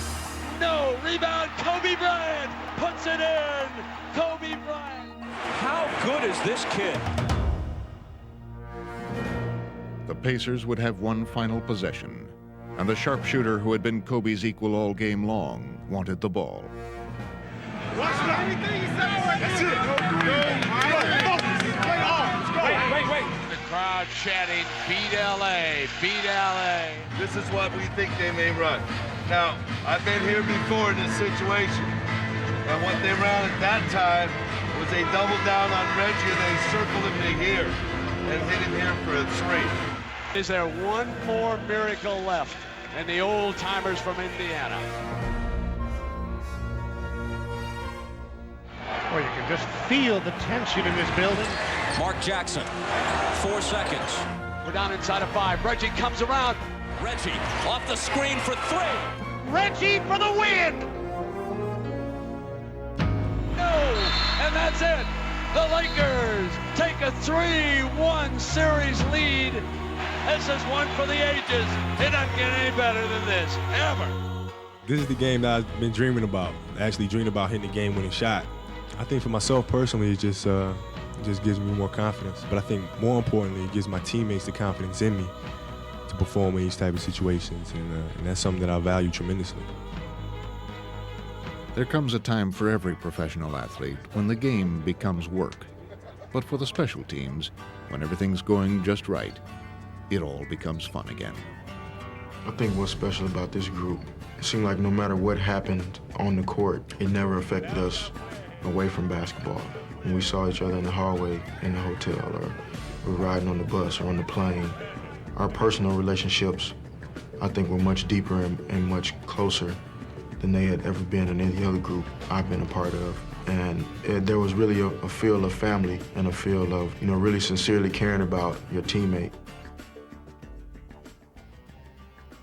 No. Rebound, Kobe Bryant puts it in. Kobe Bryant. How good is this kid? The Pacers would have one final possession, and the sharpshooter who had been Kobe's equal all game long wanted the ball. Watch that. That's it. Wait. The crowd chanting, beat LA, beat LA. This is what we think they may run. Now, I've been here before in this situation. And what they ran at that time was they doubled down on Reggie and they circled him to here and hit him here for a 3. Is there one more miracle left in the old-timers from Indiana? Well, you can just feel the tension in this building. Mark Jackson, 4 seconds. We're down inside of 5. Reggie comes around. Reggie off the screen for 3. Reggie for the win! No, and that's it. The Lakers take a 3-1 series lead. This is one for the ages. It doesn't get any better than this, ever. This is the game that I've been dreaming about. Actually dreaming about hitting the game-winning shot. I think for myself personally, it just gives me more confidence. But I think more importantly, it gives my teammates the confidence in me to perform in these type of situations, and that's something that I value tremendously. There comes a time for every professional athlete when the game becomes work. But for the special teams, when everything's going just right, it all becomes fun again. I think what's special about this group, it seemed like no matter what happened on the court, it never affected us away from basketball. When we saw each other in the hallway, in the hotel, or we're riding on the bus or on the plane, our personal relationships, I think, were much deeper and much closer than they had ever been in any other group I've been a part of. And there was really a feel of family and a feel of, really sincerely caring about your teammate.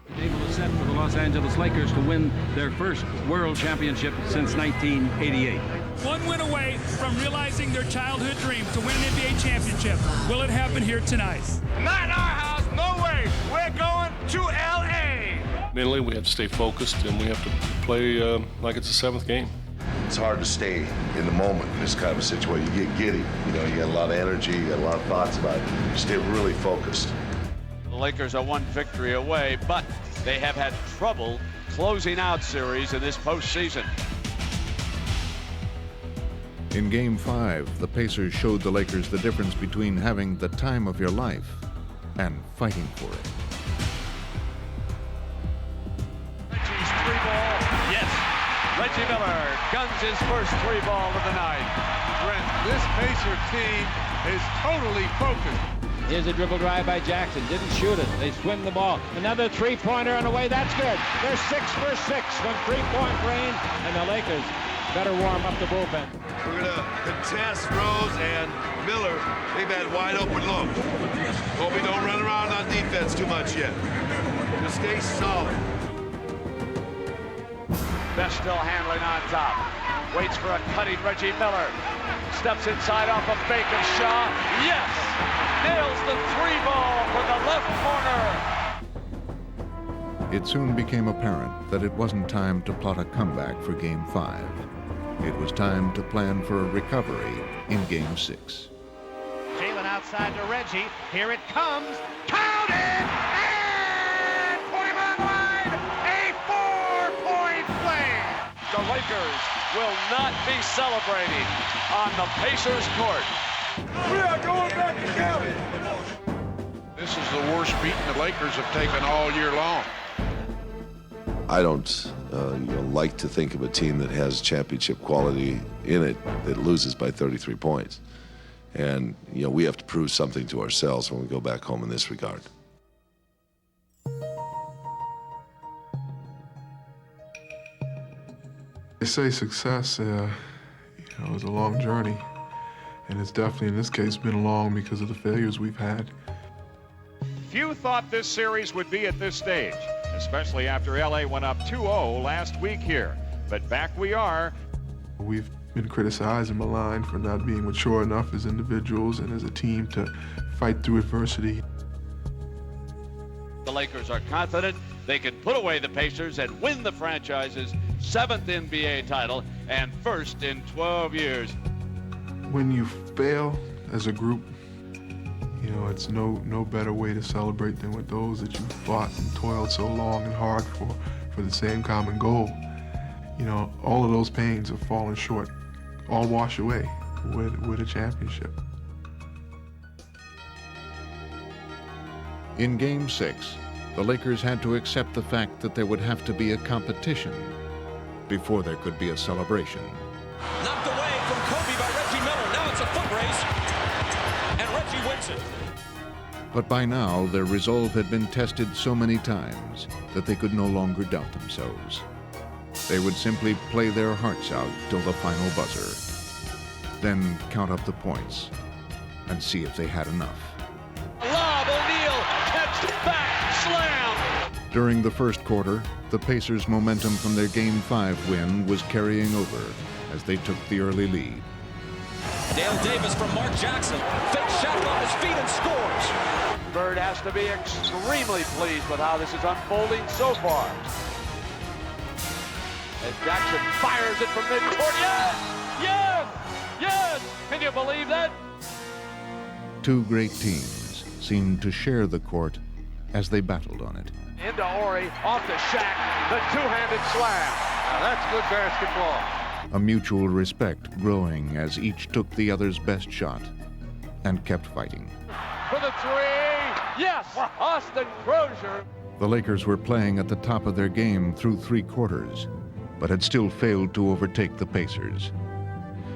The table is set for the Los Angeles Lakers to win their first World Championship since 1988. One win away from realizing their childhood dream to win an NBA championship. Will it happen here tonight? Not in our house, no way. We're going to L.A. Mentally, we have to stay focused, and we have to play like it's the 7th game. It's hard to stay in the moment in this kind of a situation. You get giddy. You got a lot of energy, you got a lot of thoughts about it. You stay really focused. The Lakers are one victory away, but they have had trouble closing out series in this postseason. In Game 5, the Pacers showed the Lakers the difference between having the time of your life and fighting for it. Reggie's 3-ball, yes. Reggie Miller guns his first 3-ball of the night. Brent, this Pacer team is totally focused. Here's a dribble drive by Jackson. Didn't shoot it. They swim the ball. Another three-pointer on the way. That's good. They're 6 for 6 from three-point range, and the Lakers better warm up the bullpen. We're going to contest Rose and Miller. They've had wide open looks. Hope we don't run around on defense too much yet. Just stay solid. Best still handling on top. Waits for a cutting Reggie Miller. Steps inside off a fake of Shaw. Yes! Nails the 3-ball from the left corner. It soon became apparent that it wasn't time to plot a comeback for Game 5. It was time to plan for a recovery in Game 6. Jalen outside to Reggie. Here it comes. Count it! And put him on line! A 4-point play! The Lakers will not be celebrating on the Pacers court. We are going back to camp. This is the worst beating the Lakers have taken all year long. I don't like to think of a team that has championship quality in it that loses by 33 points. And, we have to prove something to ourselves when we go back home in this regard. They say success, is a long journey. And it's definitely, in this case, been long because of the failures we've had. Few thought this series would be at this stage, especially after LA went up 2-0 last week here. But back we are. We've been criticized and maligned for not being mature enough as individuals and as a team to fight through adversity. The Lakers are confident they can put away the Pacers and win the franchise's 7th NBA title and first in 12 years. When you fail as a group, it's no better way to celebrate than with those that you fought and toiled so long and hard for the same common goal. All of those pains have fallen short, all wash away with a championship. In Game 6, the Lakers had to accept the fact that there would have to be a competition before there could be a celebration. Johnson. But by now, their resolve had been tested so many times that they could no longer doubt themselves. They would simply play their hearts out till the final buzzer, then count up the points and see if they had enough. Lob, O'Neal, catch, back, slam. During the first quarter, the Pacers' momentum from their Game 5 win was carrying over as they took the early lead. Dale Davis from Mark Jackson. Fake shot off his feet and scores. Bird has to be extremely pleased with how this is unfolding so far. As Jackson fires it from midcourt. Yes! Yes! Yes! Can you believe that? Two great teams seemed to share the court as they battled on it. Into Horry, off to Shaq, the two-handed slam. Now that's good basketball. A mutual respect growing as each took the other's best shot and kept fighting. For the three, yes, Austin Crozier. The Lakers were playing at the top of their game through 3 quarters, but had still failed to overtake the Pacers.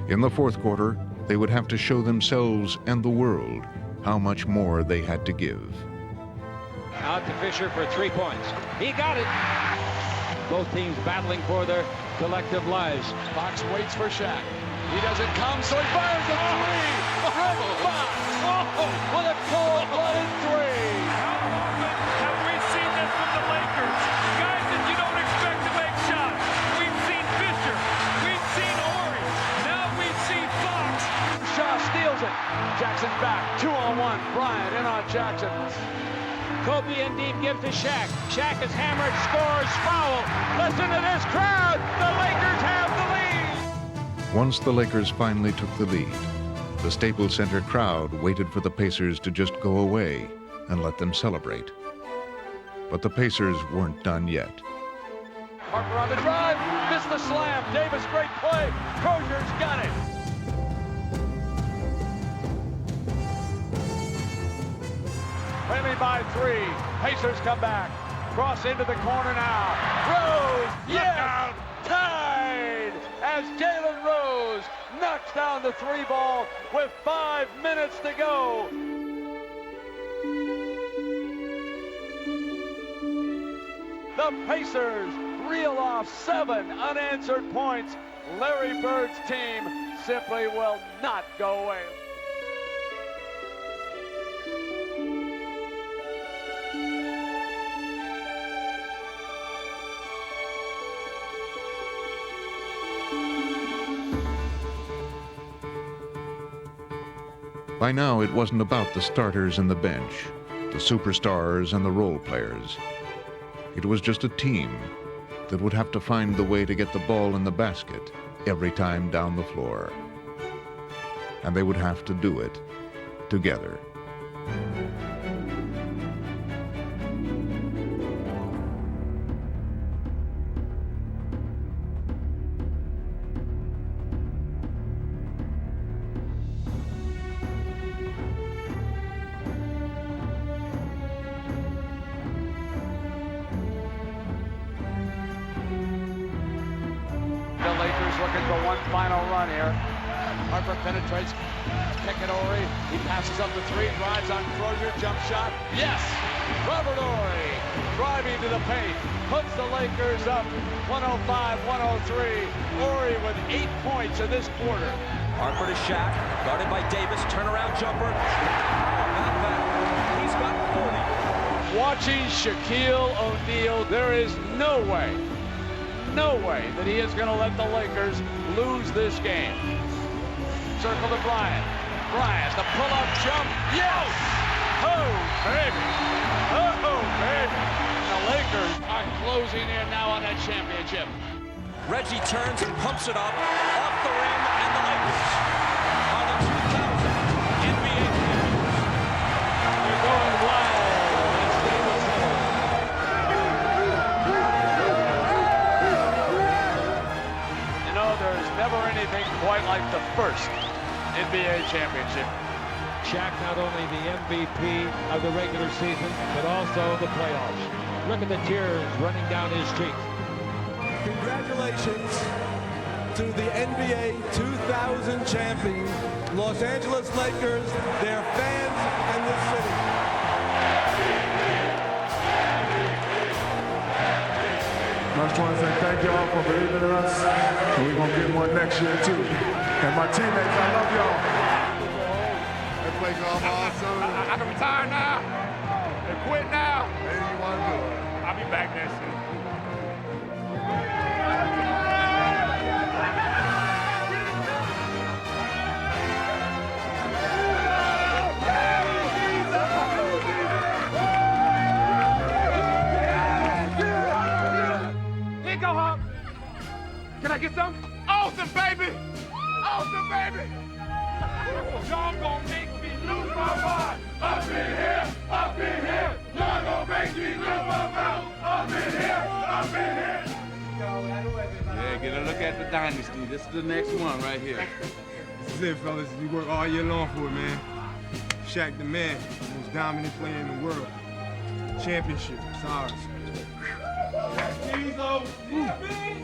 In the fourth quarter, they would have to show themselves and the world how much more they had to give. Out to Fisher for 3 points. He got it. Both teams battling for their collective lives. Fox waits for Shaq. He doesn't come, so he fires a three. Red Fox with a cold-blooded three. How often have we seen this from the Lakers? Guys that you don't expect to make shots. We've seen Fisher. We've seen Horry. Now we see Fox. Shaw steals it. Jackson back. 2-on-1. Bryant in on Jackson. Kobe in deep gives to Shaq. Shaq is hammered, scores, foul. Listen to this crowd. The Lakers have the lead. Once the Lakers finally took the lead, the Staples Center crowd waited for the Pacers to just go away and let them celebrate. But the Pacers weren't done yet. Harper on the drive, missed the slam. Davis, great play. Crozier's got it. Trailing by 3. Pacers come back. Cross into the corner now. Rose, yes, tied as Jalen Rose knocks down the 3 ball with 5 minutes to go. The Pacers reel off 7 unanswered points. Larry Bird's team simply will not go away. By now, it wasn't about the starters and the bench, the superstars and the role players. It was just a team that would have to find the way to get the ball in the basket every time down the floor. And they would have to do it together. Looking for one final run here. Harper penetrates. Pick it Horry. He passes up the 3, drives on Crozier, jump shot. Yes! Robert Horry driving to the paint. Puts the Lakers up 105-103. Horry with 8 points in this quarter. Harper to Shaq, guarded by Davis. Turnaround jumper. Not bad. He's got 40. Watching Shaquille O'Neal, there is no way that he is going to let the Lakers lose this game. Circle to Bryant. Bryant, the pull-up jump. Yes! Oh, baby. Oh, baby. The Lakers are closing in now on that championship. Reggie turns and pumps it up off the rim, and the Lakers are the 2000 NBA champions. They're going wild. There's never anything quite like the first NBA championship. Shaq not only the MVP of the regular season, but also the playoffs. Look at the tears running down his cheeks. Congratulations to the NBA 2000 champion, Los Angeles Lakers, their fans, thank y'all for believing in us. And we're going to get one next year, too. And my teammates, I love y'all. That play call awesome. I can retire now and quit now. Maybe you want to do it. I'll be back next year. Here you go, Hawk. Can I get some? Awesome, baby! Awesome, baby! Y'all gonna make me lose my mind. Up in here, up in here. Y'all gonna make me lose my mind. Up in here, up in here. Yeah, get a look at the dynasty. This is the next one right here. This is it, fellas. We work all year long for it, man. Shaq the man, most dominant player in the world. Championship, it's ours.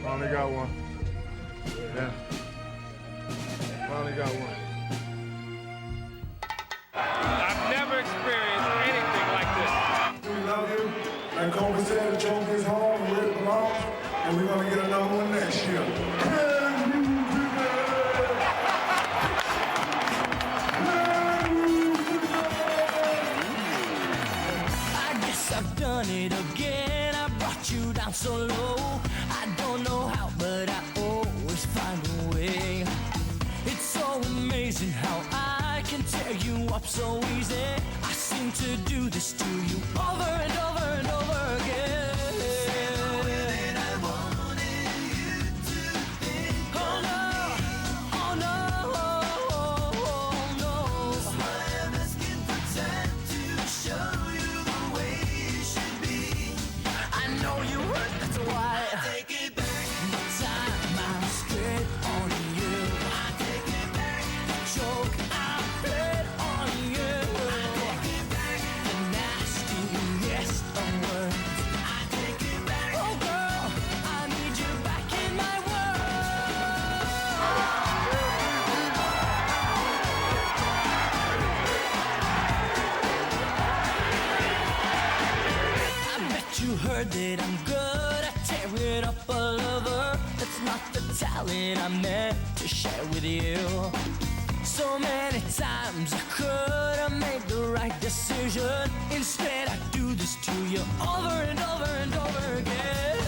Finally got one. Yeah. Finally got one. I've never experienced anything like this. We love you. Like Kobe said, the trophy is home and where it belongs, and we're going to get another one next year. I guess I've done it again. I brought you down so low. I don't know how, but I always find a way. It's so amazing how I can tear you up so easy. I seem to do this to you over and over and over again. Oh no, oh no, oh no. That's why I'm asking for time to show you the way you should be. I know you hurt, that's why I take it back. The time I'm straight on you, I take it back. The joke I played on you, I take it back. The nastiest of words, I take it back. Oh girl, I need you back in my world. I bet you heard that I'm good at tearing up a lover. That's not the talent I meant to share with you. So many times I could have made the right decision. Instead I do this to you over and over and over again.